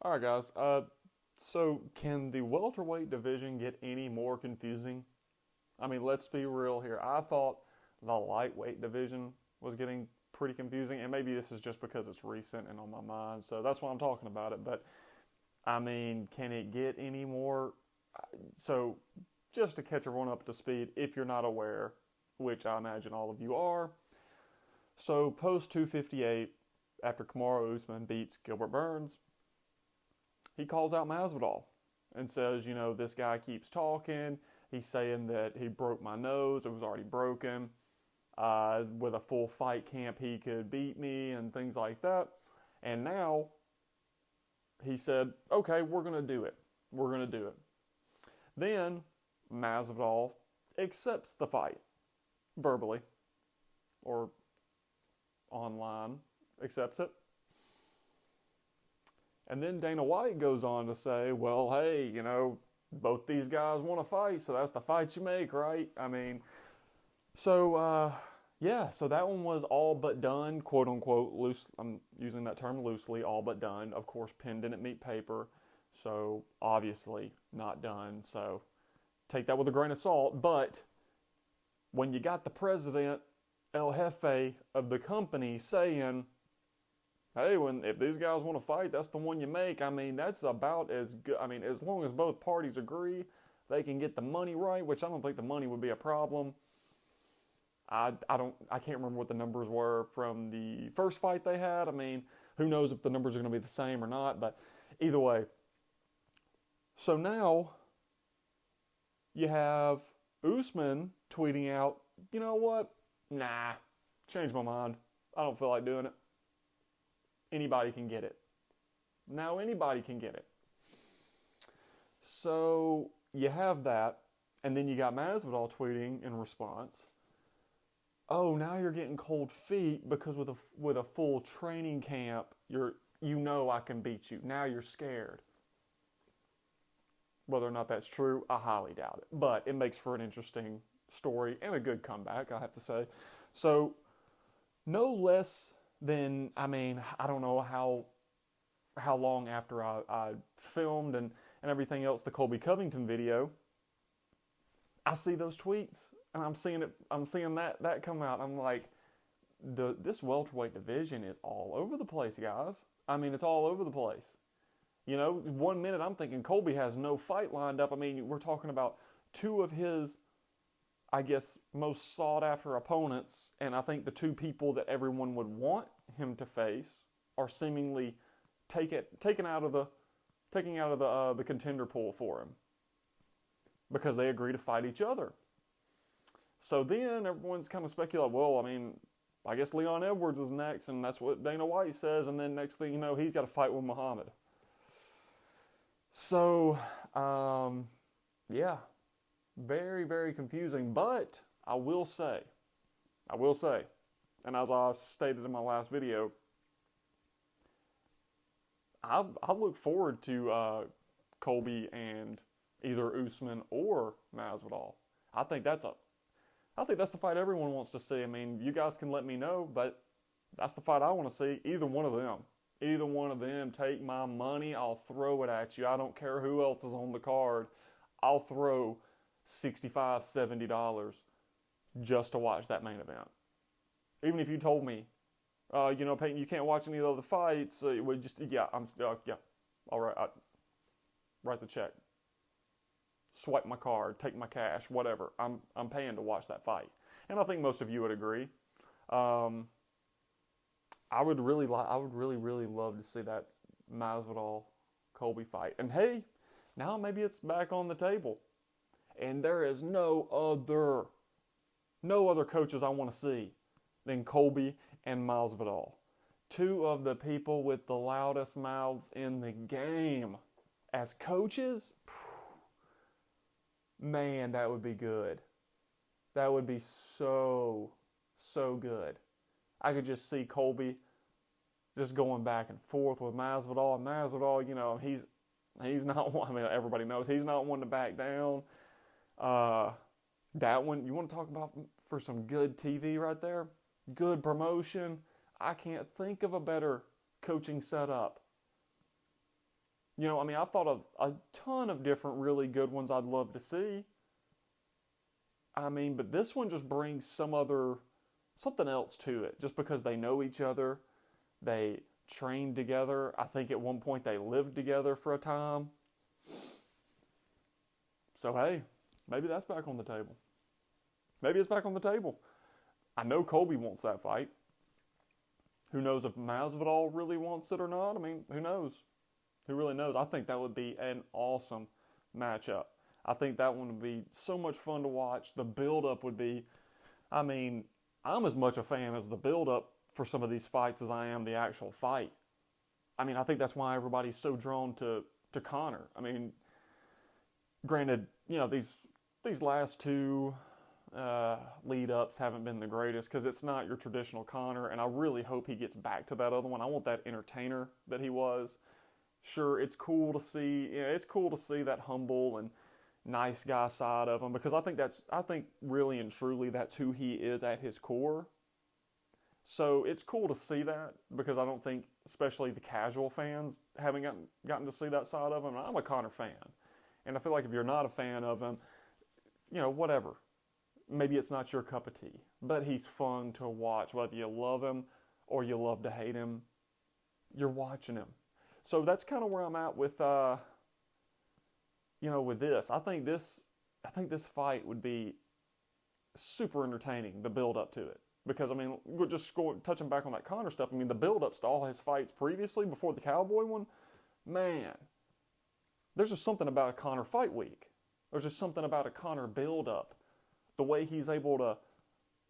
All right, guys. So can the welterweight division get any more confusing? I mean, let's be real here. I thought the lightweight division was getting pretty confusing, and maybe this is just because it's recent and on my mind, so that's why I'm talking about it. But I mean, can it get any more? So, just to catch everyone up to speed, if you're not aware, which I imagine all of you are, so post 258, after Kamaru Usman beats Gilbert Burns, he calls out Masvidal and says, this guy keeps talking. He's saying that he broke my nose. It was already broken. With a full fight camp, he could beat me and things like that. And now he said, okay, we're going to do it. We're going to do it. Then Masvidal accepts the fight verbally or online, accepts it. And then Dana White goes on to say, well, hey, both these guys want to fight, so that's the fight you make, right? I mean, so that one was all but done, quote unquote, loose. I'm using that term loosely, all but done. Of course, pen didn't meet paper, so obviously not done. So take that with a grain of salt. But when you got the president, El Jefe of the company, saying, hey, if these guys want to fight, that's the one you make. I mean, that's about as good. I mean, as long as both parties agree, they can get the money right, which I don't think the money would be a problem. I can't remember what the numbers were from the first fight they had. I mean, who knows if the numbers are going to be the same or not, but either way. So now you have Usman tweeting out, you know what? Nah, changed my mind. I don't feel like doing it. Anybody can get it. Now anybody can get it. So you have that, and then you got Masvidal tweeting in response, oh, now you're getting cold feet because with a full training camp, I can beat you. Now you're scared. Whether or not that's true, I highly doubt it. But it makes for an interesting story and a good comeback, I have to say. So no less than, I mean, I don't know how long after I filmed and everything else the Colby Covington video, I see those tweets and I'm seeing that come out. I'm like, this welterweight division is all over the place, guys. I mean, it's all over the place. 1 minute I'm thinking Colby has no fight lined up. I mean, we're talking about two of his, I guess, most sought after opponents, and I think the two people that everyone would want him to face are seemingly taken out of the contender pool for him because they agree to fight each other. So then everyone's kind of speculating, well, I mean, I guess Leon Edwards is next, and that's what Dana White says, and then next thing you know, he's got to fight with Muhammad. So, yeah, very, very confusing. But I will say, and as I stated in my last video, I look forward to Colby and either Usman or Masvidal. I think that's the fight everyone wants to see. I mean, you guys can let me know, but that's the fight I want to see. Either one of them. Either one of them, take my money, I'll throw it at you. I don't care who else is on the card. I'll throw $65, $70 just to watch that main event. Even if you told me, Peyton, you can't watch any of the other fights, yeah, all right, write the check. Swipe my card, take my cash, whatever. I'm paying to watch that fight. And I think most of you would agree. I would really, really love to see that Masvidal Colby fight. And hey, now maybe it's back on the table. And there is no other coaches I want to see than Colby and Masvidal. Two of the people with the loudest mouths in the game. As coaches, man, that would be good. That would be so good. I could just see Colby just going back and forth with Masvidal. And Masvidal, he's not one. I mean, everybody knows he's not one to back down. That one, you want to talk about for some good TV right there? Good promotion. I can't think of a better coaching setup I mean, I've thought of a ton of different really good ones I'd love to see. I mean, but this one just brings something else to it, just because they know each other. They trained together. I think at one point they lived together for a time. So, hey, maybe that's back on the table. Maybe it's back on the table. I know Colby wants that fight. Who knows if Masvidal really wants it or not? I mean, who knows? Who really knows? I think that would be an awesome matchup. I think that one would be so much fun to watch. The build-up would be, I mean, I'm as much a fan as the build-up for some of these fights as I am the actual fight. I mean, I think that's why everybody's so drawn to Conor. I mean, granted, these last two lead-ups haven't been the greatest because it's not your traditional Conor, and I really hope he gets back to that other one. I want that entertainer that he was. Sure, it's cool to see. It's cool to see that humble and nice guy side of him, because I think really and truly that's who he is at his core. So it's cool to see that, because I don't think, especially the casual fans, haven't gotten to see that side of him. And I'm a Conor fan, and I feel like if you're not a fan of him, whatever. Maybe it's not your cup of tea, but he's fun to watch. Whether you love him or you love to hate him, you're watching him. So that's kind of where I'm at with with this. I think this fight would be super entertaining, the build up to it. Because, I mean, we're just touching back on that Conor stuff. I mean, the build ups to all his fights previously, before the Cowboy one, man, there's just something about a Conor fight week. There's just something about a Conor build up. The way he's able to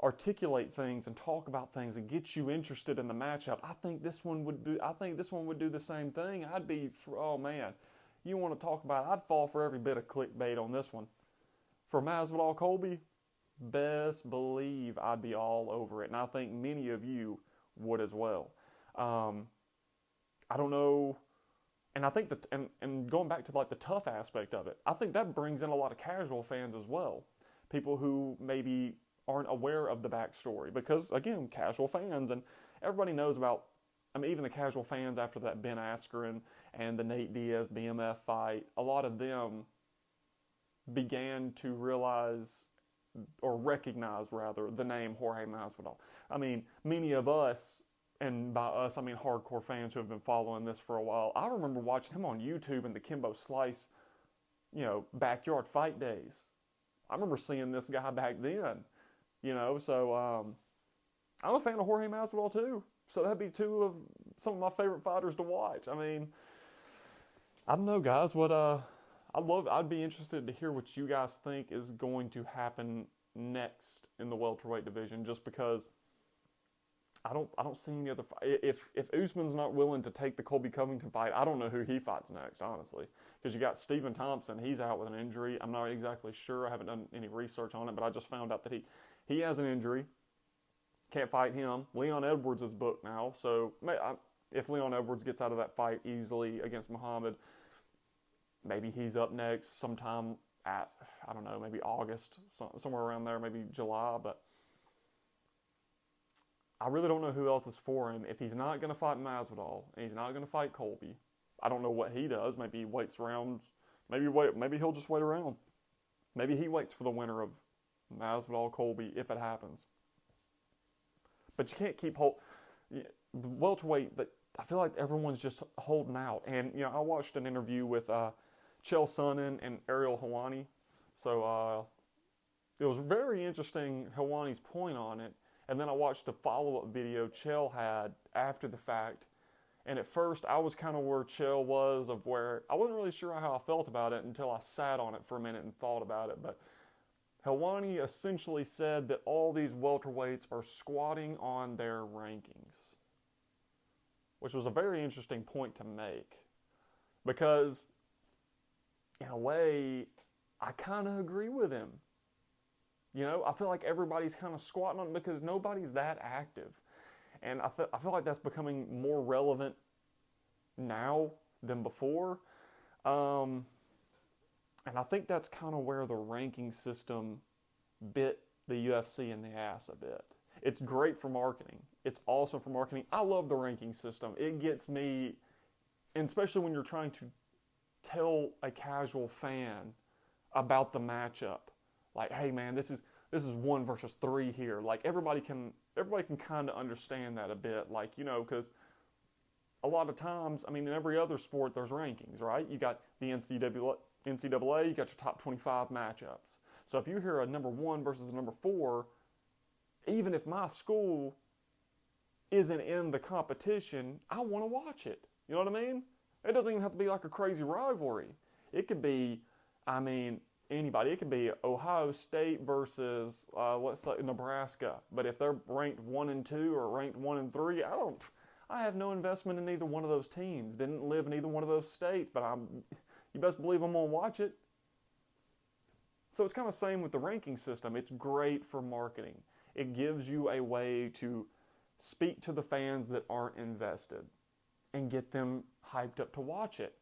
articulate things and talk about things and get you interested in the matchup. I think this one would do the same thing. Oh man, you want to talk about, I'd fall for every bit of clickbait on this one. For Masvidal Colby, best believe I'd be all over it, and I think many of you would as well. I don't know, and I think that, and going back to like the tough aspect of it, I think that brings in a lot of casual fans as well. People who maybe aren't aware of the backstory, because again, casual fans, and everybody knows about, I mean, even the casual fans after that Ben Askren and the Nate Diaz BMF fight, a lot of them began to realize, or recognize rather, the name Jorge Masvidal. I mean, many of us, and by us I mean hardcore fans who have been following this for a while, I remember watching him on YouTube in the Kimbo Slice, backyard fight days. I remember seeing this guy back then, so I'm a fan of Jorge Masvidal too. So that'd be two of some of my favorite fighters to watch. I mean, I don't know, guys. I'd be interested to hear what you guys think is going to happen next in the welterweight division, just because I don't see any other fight. If Usman's not willing to take the Colby Covington fight, I don't know who he fights next, honestly. Because you got Stephen Thompson, he's out with an injury. I'm not exactly sure. I haven't done any research on it, but I just found out that he has an injury. Can't fight him. Leon Edwards is booked now, so if Leon Edwards gets out of that fight easily against Muhammad, maybe he's up next sometime at, I don't know, maybe August, somewhere around there, maybe July, but I really don't know who else is for him. If he's not going to fight Masvidal, and he's not going to fight Colby, I don't know what he does. Maybe he waits around. Maybe he'll just wait around. Maybe he waits for the winner of Masvidal Colby if it happens. But you can't keep welterweight. But I feel like everyone's just holding out. And I watched an interview with Chael Sonnen and Ariel Helwani. So it was very interesting, Helwani's point on it. And then I watched a follow-up video Chael had after the fact. And at first, I was kind of where Chael was, of where I wasn't really sure how I felt about it until I sat on it for a minute and thought about it. But Helwani essentially said that all these welterweights are squatting on their rankings, which was a very interesting point to make. Because, in a way, I kind of agree with him. I feel like everybody's kind of squatting on it because nobody's that active. And I feel like that's becoming more relevant now than before. And I think that's kind of where the ranking system bit the UFC in the ass a bit. It's great for marketing. It's awesome for marketing. I love the ranking system. It gets me, and especially when you're trying to tell a casual fan about the matchup. Like, hey man, this is 1 versus 3 here. Like everybody can kind of understand that a bit. Like, you know, because a lot of times, I mean, in every other sport, there's rankings, right? You got the NCAA, you got your top 25 matchups. So if you hear a number 1 versus a number 4, even if my school isn't in the competition, I want to watch it. You know what I mean? It doesn't even have to be like a crazy rivalry. It could be, I mean, anybody. It could be Ohio State versus, let's say, Nebraska. But if they're ranked 1 and 2 or ranked 1 and 3, I have no investment in either one of those teams. Didn't live in either one of those states, but you best believe I'm going to watch it. So it's kind of the same with the ranking system. It's great for marketing. It gives you a way to speak to the fans that aren't invested and get them hyped up to watch it.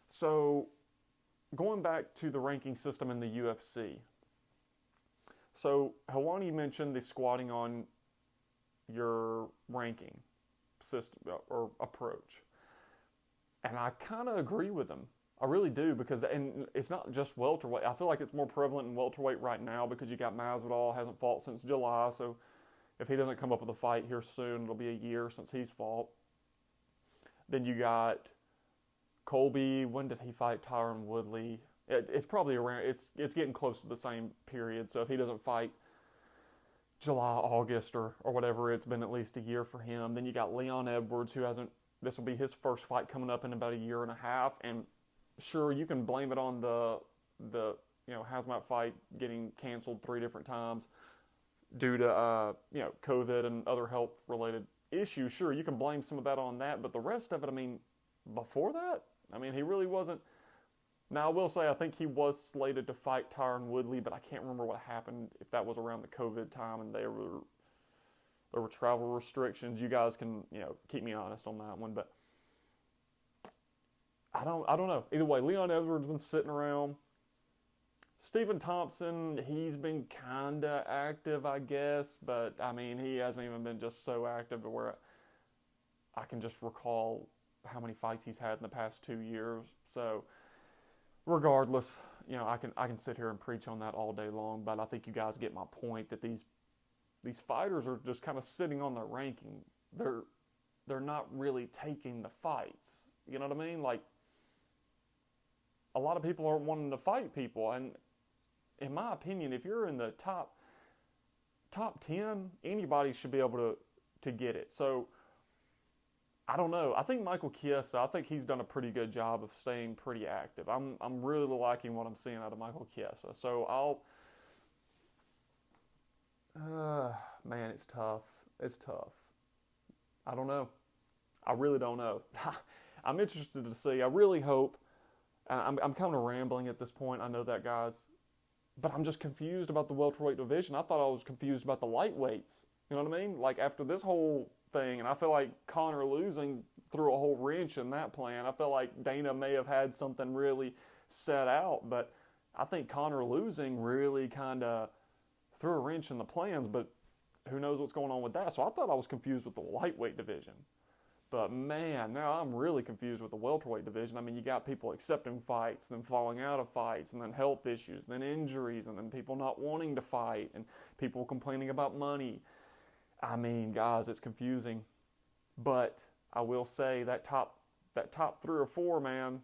So going back to the ranking system in the UFC. So Helwani mentioned the squatting on your ranking system or approach. And I kind of agree with him. I really do, because, and it's not just welterweight. I feel like it's more prevalent in welterweight right now because you got Masvidal, hasn't fought since July, so if he doesn't come up with a fight here soon, it'll be a year since he's fought. Then you got Colby. When did he fight Tyron Woodley? It's probably around, it's getting close to the same period, so if he doesn't fight July, August, or whatever, it's been at least a year for him. Then you got Leon Edwards, who hasn't, this will be his first fight coming up in about a year and a half, and sure, you can blame it on the hazmat fight getting canceled 3 different times due to COVID and other health related issues. Sure, you can blame some of that on that, but the rest of it, I mean, before that, I mean, he really wasn't. Now, I will say, I think he was slated to fight Tyron Woodley, but I can't remember what happened, if that was around the COVID time and there were travel restrictions. You guys can, keep me honest on that one, but I don't know. Either way, Leon Edwards been sitting around. Stephen Thompson, he's been kind of active, I guess, but I mean, he hasn't even been just so active to where I can just recall how many fights he's had in the past 2 years. So, regardless, I can sit here and preach on that all day long, but I think you guys get my point that these fighters are just kind of sitting on their ranking. They're not really taking the fights. You know what I mean? Like, a lot of people aren't wanting to fight people, and in my opinion, if you're in the top 10, anybody should be able to get it. So I don't know. I think Michael Chiesa, I think he's done a pretty good job of staying pretty active. I'm really liking what I'm seeing out of Michael Chiesa. So man, it's tough. It's tough. I don't know. I really don't know. I'm interested to see. I really hope. I'm kind of rambling at this point. I know that, guys. But I'm just confused about the welterweight division. I thought I was confused about the lightweights. You know what I mean? Like, after this whole thing, and I feel like Conor losing threw a whole wrench in that plan. I feel like Dana may have had something really set out, but I think Conor losing really kind of threw a wrench in the plans, but who knows what's going on with that. So I thought I was confused with the lightweight division. But man, now I'm really confused with the welterweight division. I mean, you got people accepting fights, then falling out of fights, and then health issues, then injuries, and then people not wanting to fight, and people complaining about money. I mean, guys, it's confusing. But I will say that top 3 or 4, man,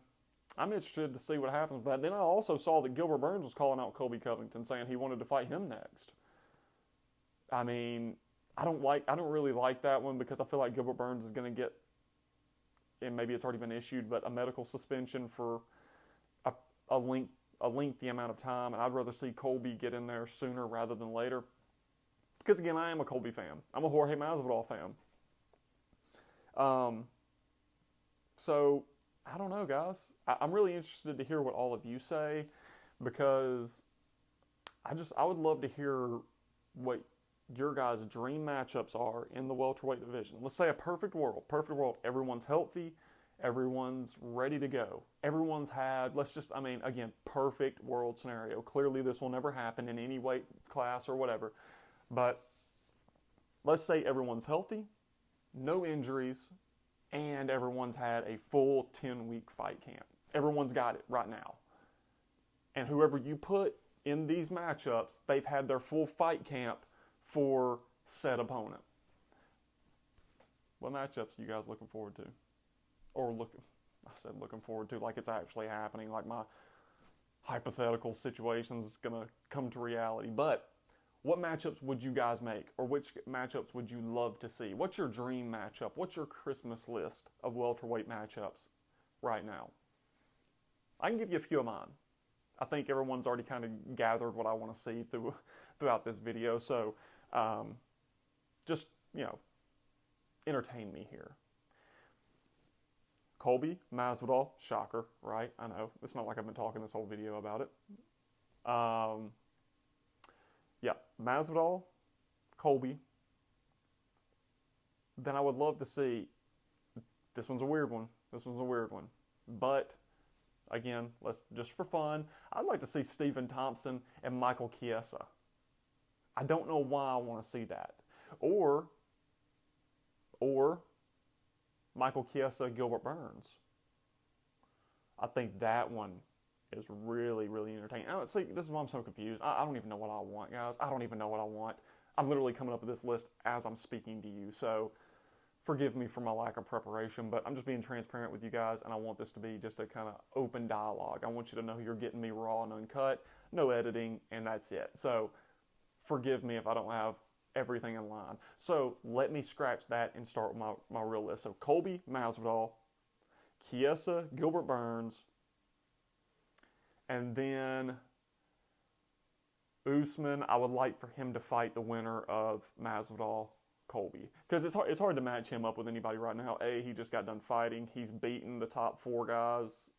I'm interested to see what happens with that. Then I also saw that Gilbert Burns was calling out Colby Covington, saying he wanted to fight him next. I mean, I don't really like that one, because I feel like Gilbert Burns is going to get, and maybe it's already been issued, but a medical suspension for a lengthy amount of time, and I'd rather see Colby get in there sooner rather than later. Because again, I am a Colby fan. I'm a Jorge Masvidal fan. So I don't know, guys. I'm really interested to hear what all of you say, because I would love to hear what your guys' dream matchups are in the welterweight division. Let's say a perfect world. Everyone's healthy. Everyone's ready to go. Everyone's had, perfect world scenario. Clearly this will never happen in any weight class or whatever. But let's say everyone's healthy, no injuries, and everyone's had a full 10-week fight camp. Everyone's got it right now. And whoever you put in these matchups, they've had their full fight camp for said opponent. What matchups are you guys looking forward to? Or I said looking forward to like it's actually happening, like my hypothetical situation is going to come to reality. But what matchups would you guys make? Or which matchups would you love to see? What's your dream matchup? What's your Christmas list of welterweight matchups right now? I can give you a few of mine. I think everyone's already kind of gathered what I want to see throughout this video. So just, entertain me here. Colby, Masvidal, shocker, right? I know. It's not like I've been talking this whole video about it. Yeah, Masvidal, Colby. Then I would love to see, this one's a weird one. But, again, just for fun, I'd like to see Stephen Thompson and Michael Chiesa. I don't know why I want to see that. Or Michael Chiesa, Gilbert Burns. I think that one is really, really entertaining. See, this is why I'm so confused. I don't even know what I want, guys. I don't even know what I want. I'm literally coming up with this list as I'm speaking to you. So forgive me for my lack of preparation, but I'm just being transparent with you guys, and I want this to be just a kind of open dialogue. I want you to know you're getting me raw and uncut, no editing, and that's it. So forgive me if I don't have everything in line. So let me scratch that and start with my real list. So Colby, Masvidal, Chiesa, Gilbert Burns, and then Usman. I would like for him to fight the winner of Masvidal, Colby, because it's hard to match him up with anybody right now. He just got done fighting. He's beaten the top four guys.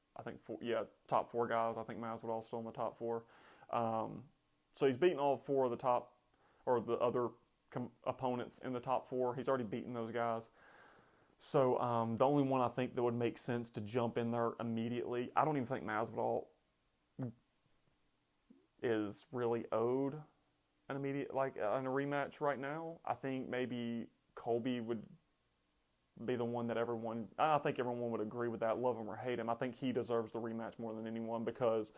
Top four guys. I think Masvidal's still in the top four. So he's beaten all four of the top, or the other opponents in the top four. He's already beaten those guys. So the only one I think that would make sense to jump in there immediately, I don't even think Masvidal is really owed an immediate, in a rematch right now. I think maybe Colby would be the one that I think everyone would agree with that, love him or hate him. I think he deserves the rematch more than anyone because,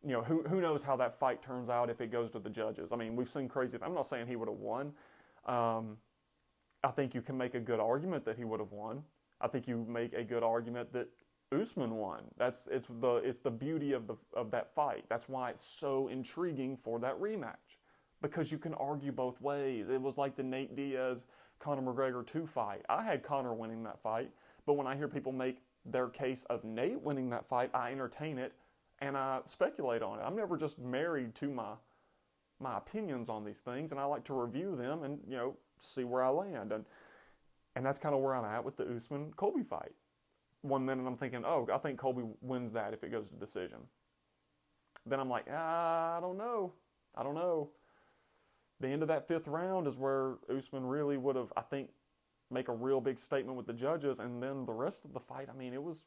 who knows how that fight turns out if it goes to the judges. I mean, we've seen crazy. I'm not saying he would have won. I think you can make a good argument that he would have won. I think you make a good argument that Usman won. It's the beauty of that fight. That's why it's so intriguing for that rematch, because you can argue both ways. It was like the Nate Diaz Conor McGregor 2 fight. I had Conor winning that fight, but when I hear people make their case of Nate winning that fight, I entertain it and I speculate on it. I'm never just married to my opinions on these things, and I like to review them and see where I land. And that's kind of where I'm at with the Usman Colby fight. 1 minute I'm thinking, I think Colby wins that if it goes to decision. Then I'm like, I don't know. The end of that 5th round is where Usman really would have, I think, make a real big statement with the judges, and then the rest of the fight, I mean, it was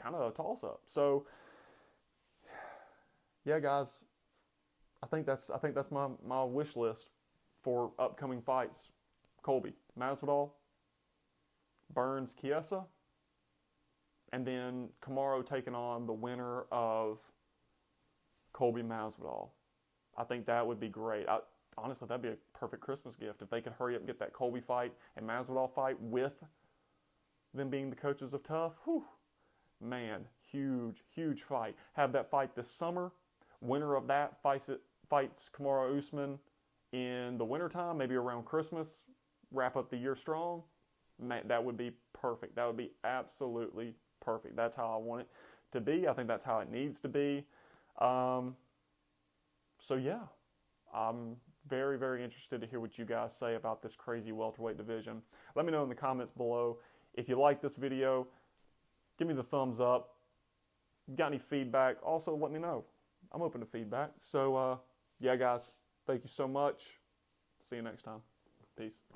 kind of a toss-up. So, yeah, guys, I think that's my wish list for upcoming fights. Colby, Masvidal, Burns, Chiesa, and then Kamaru taking on the winner of Colby, Masvidal. I think that would be great. Honestly, that'd be a perfect Christmas gift if they could hurry up and get that Colby fight and Masvidal fight with them being the coaches of Tough. Whew. Man, huge fight. Have that fight this summer. Winner of that fights Kamaru Usman in the wintertime, maybe around Christmas. Wrap up the year strong. Man, that would be perfect. That would be absolutely perfect. That's how I want it to be. I think that's how it needs to be. So yeah, I'm very, very interested to hear what you guys say about this crazy welterweight division. Let me know in the comments below. If you like this video, give me the thumbs up. Got any feedback? Also, let me know. I'm open to feedback. So, yeah, guys, thank you so much. See you next time. Peace.